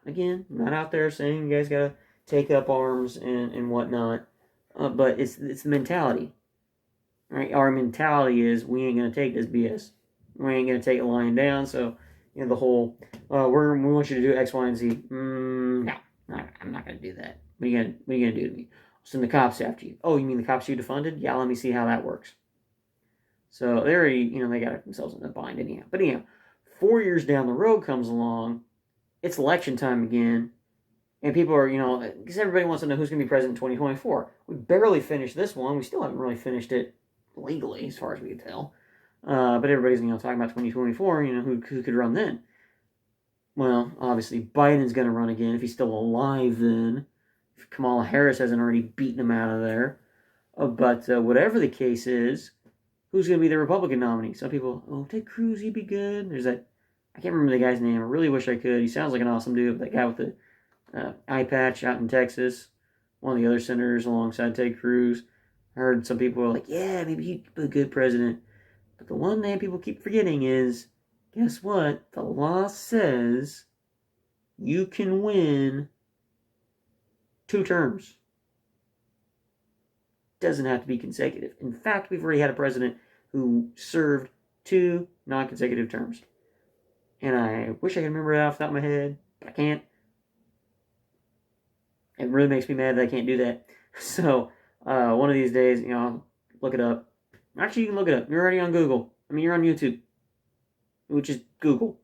out there saying you guys got to take up arms and whatnot. But it's the mentality. Right? Our mentality is we ain't going to take this BS. We ain't going to take it lying down. So, the whole, we want you to do X, Y, and Z. No, I'm not going to do that. What are you going to do to me? I'll send the cops after you. Oh, you mean the cops you defunded? Yeah, let me see how that works. So they already, they got themselves in a bind anyhow. But anyhow, 4 years down the road comes along. It's election time again. And people are, because everybody wants to know who's going to be president in 2024. We barely finished this one. We still haven't really finished it legally, as far as we can tell. But everybody's, talking about 2024, who could run then. Well, obviously, Biden's going to run again if he's still alive then. If Kamala Harris hasn't already beaten him out of there. But whatever the case is, who's going to be the Republican nominee? Some people, Ted Cruz, he'd be good. There's that, I can't remember the guy's name. I really wish I could. He sounds like an awesome dude. That guy with the eye patch out in Texas. One of the other senators alongside Ted Cruz. I heard some people were like, yeah, maybe he'd be a good president. But the one name people keep forgetting is, guess what? The law says you can win 2 terms. Doesn't have to be consecutive. In fact, we've already had a president who served 2 non-consecutive terms. And I wish I could remember it off the top of my head, but I can't. It really makes me mad that I can't do that. So, one of these days, look it up. Actually, you can look it up. You're already on Google. You're on YouTube, which is Google.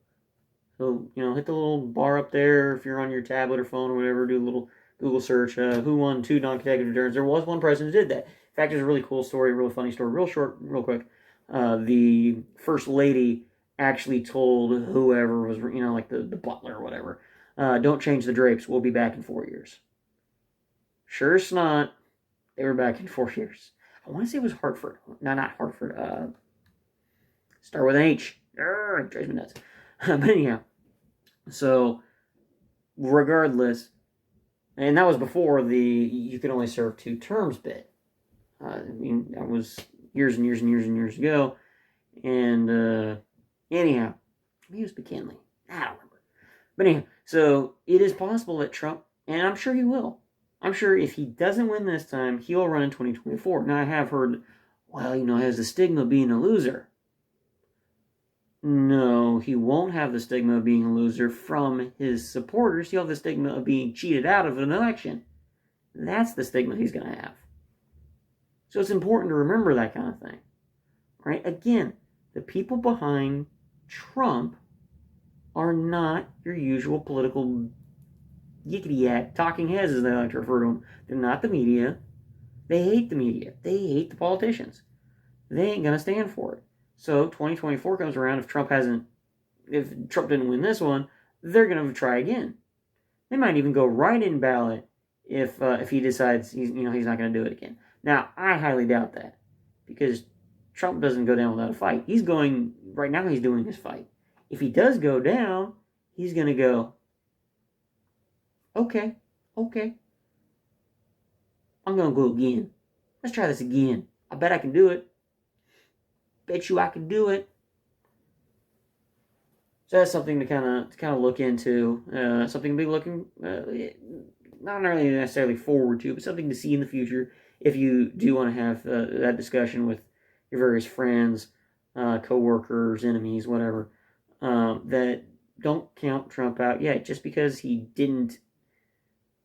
So, hit the little bar up there if you're on your tablet or phone or whatever. Do a little Google search. Who won 2 non-consecutive terms? There was one president who did that. In fact, there's a really cool story, really funny story, real short, real quick. The first lady actually told whoever was, like the butler or whatever, don't change the drapes. We'll be back in 4 years. Sure as not, they were back in 4 years. I want to say it was Hartford. No, not Hartford. Start with an H. It drives me nuts. But anyhow, so regardless, and that was before the you could only serve 2 terms bit. That was years and years and years and years ago. And anyhow, maybe it was McKinley. I don't remember. But anyhow, so it is possible that Trump, and I'm sure he will. I'm sure if he doesn't win this time, he will run in 2024. Now, I have heard, well, he has the stigma of being a loser. No, he won't have the stigma of being a loser from his supporters. He'll have the stigma of being cheated out of an election. That's the stigma he's going to have. So it's important to remember that kind of thing. Right? Again, the people behind Trump are not your usual political yickety-yak, talking heads, as they like to refer to them. They're not the media. They hate the media. They hate the politicians. They ain't going to stand for it. So 2024 comes around. If Trump didn't win this one, they're going to try again. They might even go write-in ballot if he decides he's not going to do it again. Now, I highly doubt that, because Trump doesn't go down without a fight. He's doing his fight. If he does go down, he's going to go, okay, I'm going to go again. Let's try this again. I bet I can do it. Bet you I can do it. So that's something to kind of look into. Something to be looking, not really necessarily forward to, but something to see in the future if you do want to have that discussion with your various friends, co-workers, enemies, whatever, that don't count Trump out yet just because he didn't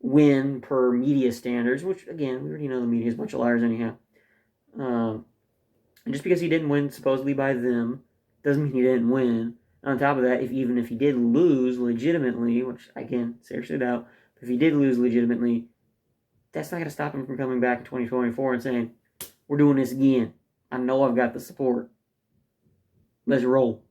win per media standards, which, again, we already know the media is a bunch of liars anyhow. And just because he didn't win supposedly by them doesn't mean he didn't win. On top of that, even if he did lose legitimately, which, again, seriously doubt, but if he did lose legitimately, that's not going to stop him from coming back in 2024 and saying, we're doing this again. I know I've got the support. Let's roll.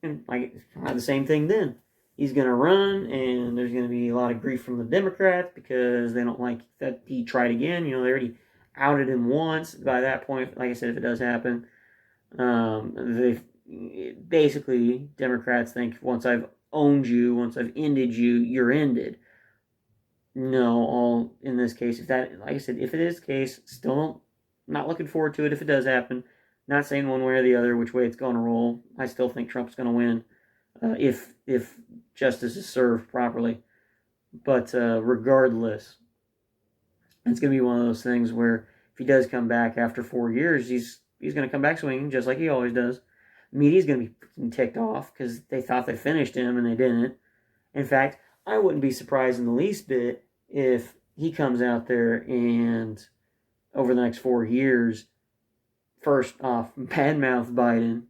And the same thing then. He's going to run, and there's going to be a lot of grief from the Democrats because they don't like that he tried again. They already outed him once. By that point, like I said, if it does happen, basically, Democrats think once I've owned you, once I've ended you, you're ended. No, in this case, if it is the case, still not looking forward to it if it does happen. Not saying one way or the other which way it's going to roll. I still think Trump's going to win if justice is served properly. But regardless, it's going to be one of those things where if he does come back after 4 years, he's going to come back swinging just like he always does. Media's going to be freaking ticked off because they thought they finished him and they didn't. In fact, I wouldn't be surprised in the least bit if he comes out there and over the next 4 years, first off, badmouth Biden,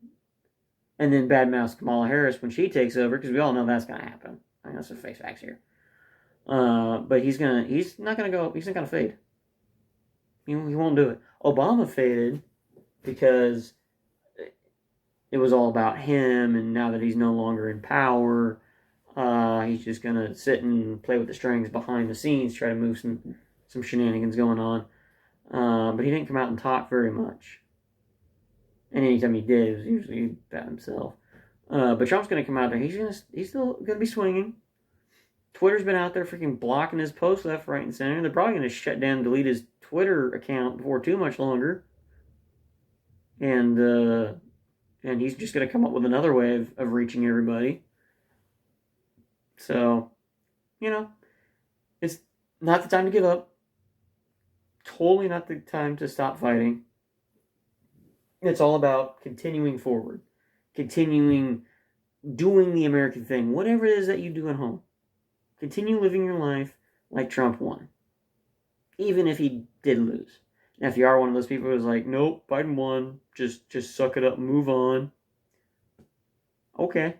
and then badmouth Kamala Harris when she takes over, because we all know that's going to happen. I mean, that's the face facts here. But he's not gonna fade. He won't do it. Obama faded because it was all about him, and now that he's no longer in power, he's just gonna sit and play with the strings behind the scenes, try to move some shenanigans going on. But he didn't come out and talk very much. And anytime he did, it was usually about himself. But Trump's gonna come out there. He's still gonna be swinging. Twitter's been out there freaking blocking his posts left, right, and center. They're probably going to shut down and delete his Twitter account before too much longer. And he's just going to come up with another way of reaching everybody. So, it's not the time to give up. Totally not the time to stop fighting. It's all about continuing forward. Continuing doing the American thing. Whatever it is that you do at home. Continue living your life like Trump won. Even if he did lose. Now, if you are one of those people who's like, nope, Biden won. Just suck it up and move on. Okay.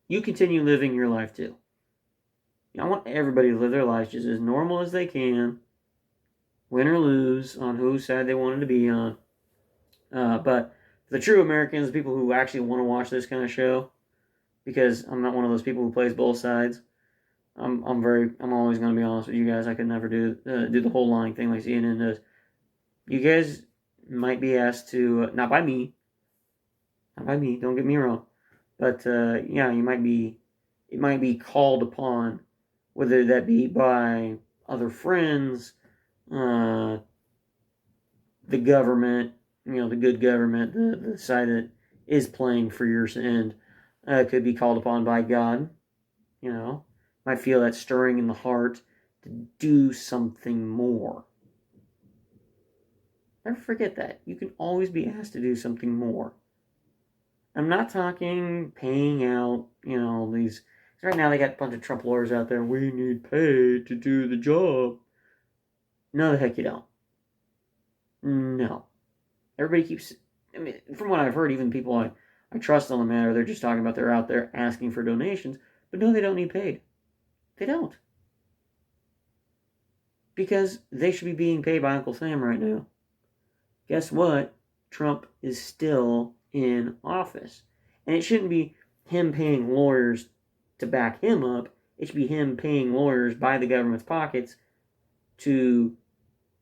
You continue living your life too. I want everybody to live their lives just as normal as they can. Win or lose on whose side they wanted to be on. But the true Americans, people who actually want to watch this kind of show, because I'm not one of those people who plays both sides. I'm always going to be honest with you guys. I could never do the whole lying thing like CNN does. You guys might be asked to, not by me, don't get me wrong, but it might be called upon, whether that be by other friends, the government, the good government, the side that is playing for your end, could be called upon by God, might feel that stirring in the heart to do something more. Never forget that. You can always be asked to do something more. I'm not talking paying out, these. Right now they got a bunch of Trump lawyers out there. We need pay to do the job. No, the heck you don't. No. Everybody keeps. From what I've heard, even people I trust on the matter, they're just talking about they're out there asking for donations. But no, they don't need paid. They don't. Because they should be being paid by Uncle Sam right now. Guess what? Trump is still in office. And it shouldn't be him paying lawyers to back him up. It should be him paying lawyers by the government's pockets to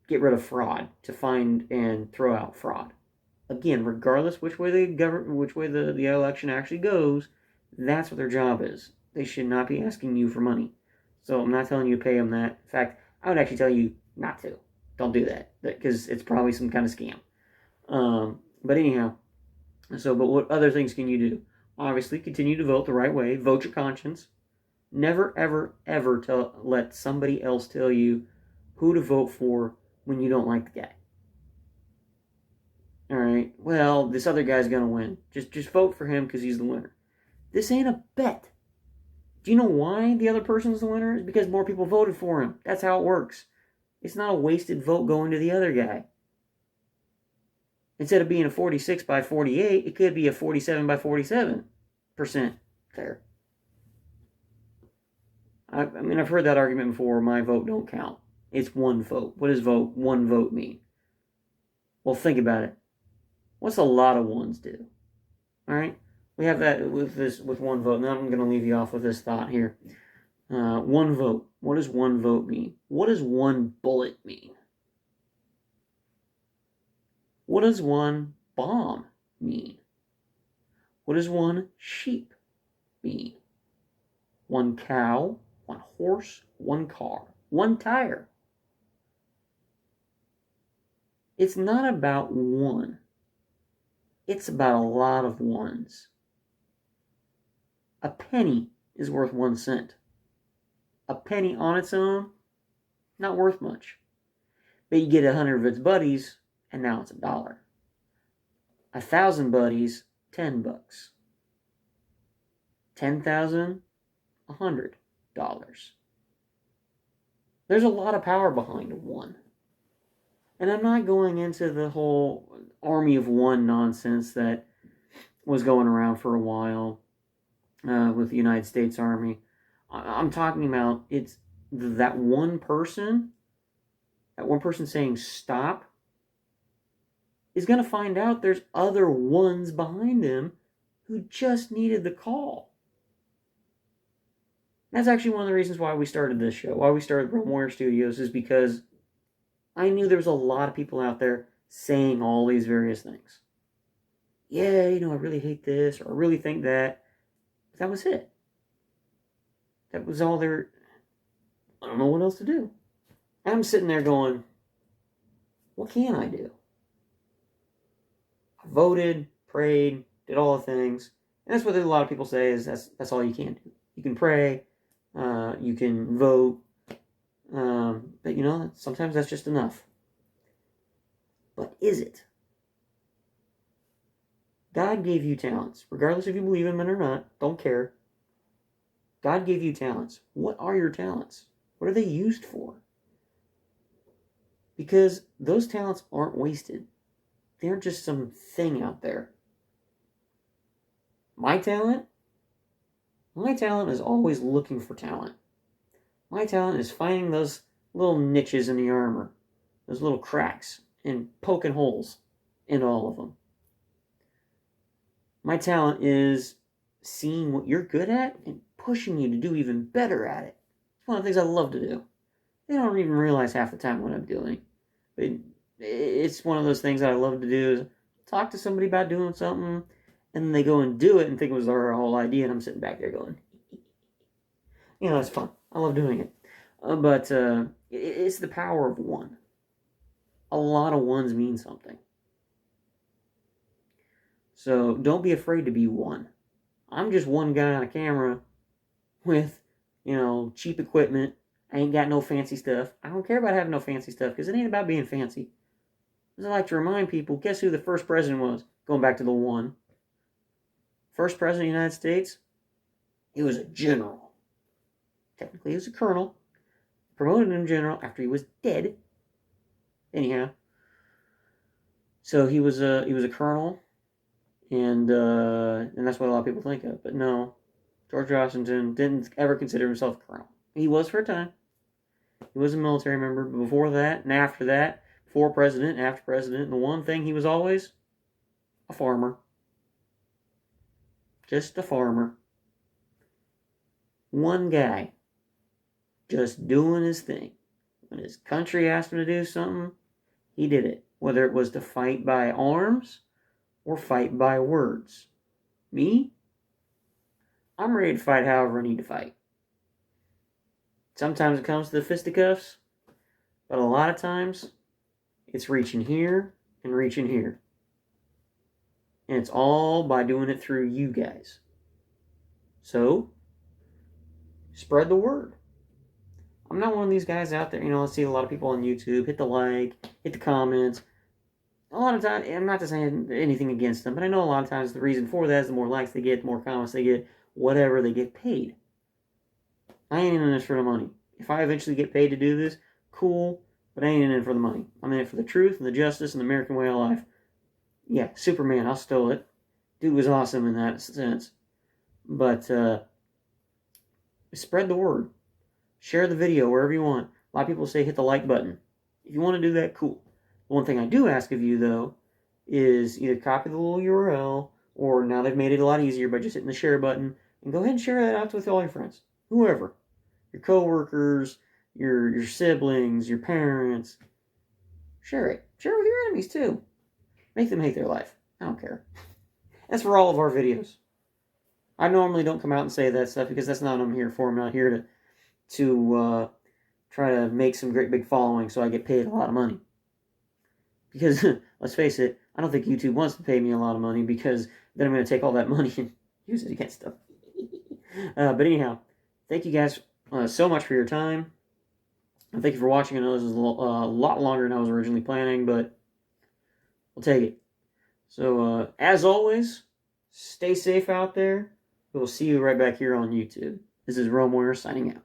get rid of fraud, to find and throw out fraud. Again, regardless which way the election actually goes, that's what their job is. They should not be asking you for money. So I'm not telling you to pay them that. In fact, I would actually tell you not to. Don't do that, because it's probably some kind of scam. But anyhow, but what other things can you do? Obviously, continue to vote the right way. Vote your conscience. Never, ever, ever let somebody else tell you who to vote for when you don't like the guy. All right. Well, this other guy's gonna win. Just vote for him because he's the winner. This ain't a bet. Do you know why the other person's the winner? It's because more people voted for him. That's how it works. It's not a wasted vote going to the other guy. Instead of being a 46 by 48, it could be a 47 by 47% there. I've heard that argument before. My vote don't count. It's one vote. What does one vote mean? Well, think about it. What's a lot of ones do? All right? We have that with one vote. Now I'm going to leave you off with this thought here. One vote. What does one vote mean? What does one bullet mean? What does one bomb mean? What does one sheep mean? One cow, one horse, one car, one tire. It's not about one. It's about a lot of ones. A penny is worth 1 cent. A penny on its own, not worth much. But you get 100 of its buddies, and now it's $1. 1,000 buddies, $10. 10,000, $100. There's a lot of power behind one. And I'm not going into the whole army of one nonsense that was going around for a while with the United States Army. I'm talking about it's that one person saying stop is going to find out there's other ones behind him who just needed the call. That's actually one of the reasons why we started this show, why we started Realm Warrior Studios, is because I knew there was a lot of people out there saying all these various things. Yeah, I really hate this, or I really think that. But that was it. That was all there. I don't know what else to do. And I'm sitting there going, what can I do? I voted, prayed, did all the things. And that's what a lot of people say is that's all you can do. You can pray, you can vote, but sometimes that's just enough. But is it? God gave you talents, regardless if you believe in them or not, don't care. God gave you talents. What are your talents? What are they used for? Because those talents aren't wasted. They aren't just some thing out there. My talent is always looking for talent. My talent is finding those little niches in the armor, those little cracks, and poking holes in all of them. My talent is seeing what you're good at and pushing you to do even better at it. It's one of the things I love to do. They don't even realize half the time what I'm doing. But it's one of those things that I love to do is talk to somebody about doing something, and then they go and do it and think it was their whole idea, and I'm sitting back there going, it's fun. I love doing it. But it's the power of one. A lot of ones mean something. So don't be afraid to be one. I'm just one guy on a camera with, cheap equipment. I ain't got no fancy stuff. I don't care about having no fancy stuff because it ain't about being fancy. As I like to remind people, guess who the first president was? Going back to the one. First president of the United States, he was a general. Technically, he was a colonel. Promoted him general after he was dead. Anyhow, so he was a colonel, and that's what a lot of people think of. But no, George Washington didn't ever consider himself a colonel. He was for a time. He was a military member, but before that and after that, before president, after president, the one thing he was always a farmer. Just a farmer. One guy. Just doing his thing. When his country asked him to do something, he did it. Whether it was to fight by arms or fight by words. Me? I'm ready to fight however I need to fight. Sometimes it comes to the fisticuffs, but a lot of times it's reaching here and reaching here. And it's all by doing it through you guys. So, spread the word. I'm not one of these guys out there, I see a lot of people on YouTube, hit the like, hit the comments. A lot of times, I'm not just saying anything against them, but I know a lot of times the reason for that is the more likes they get, the more comments they get, whatever, they get paid. I ain't in this for the money. If I eventually get paid to do this, cool, but I ain't in it for the money. I'm in it for the truth and the justice and the American way of life. Yeah, Superman, I'll steal it. Dude was awesome in that sense. But, spread the word. Share the video wherever you want. A lot of people say hit the like button. If you want to do that, cool. One thing I do ask of you, though, is either copy the little URL, or now they've made it a lot easier by just hitting the share button, and go ahead and share that out with all your friends. Whoever. Your coworkers, your siblings, your parents. Share it. Share it with your enemies, too. Make them hate their life. I don't care. That's for all of our videos. I normally don't come out and say that stuff because that's not what I'm here for. I'm not here to try to make some great big following so I get paid a lot of money. Because, let's face it, I don't think YouTube wants to pay me a lot of money because then I'm going to take all that money and use it against them. But anyhow, thank you guys so much for your time. And thank you for watching. I know this is a lot longer than I was originally planning, but we'll take it. So, as always, Stay safe out there. We'll see you right back here on YouTube. This is Rome Warrior signing out.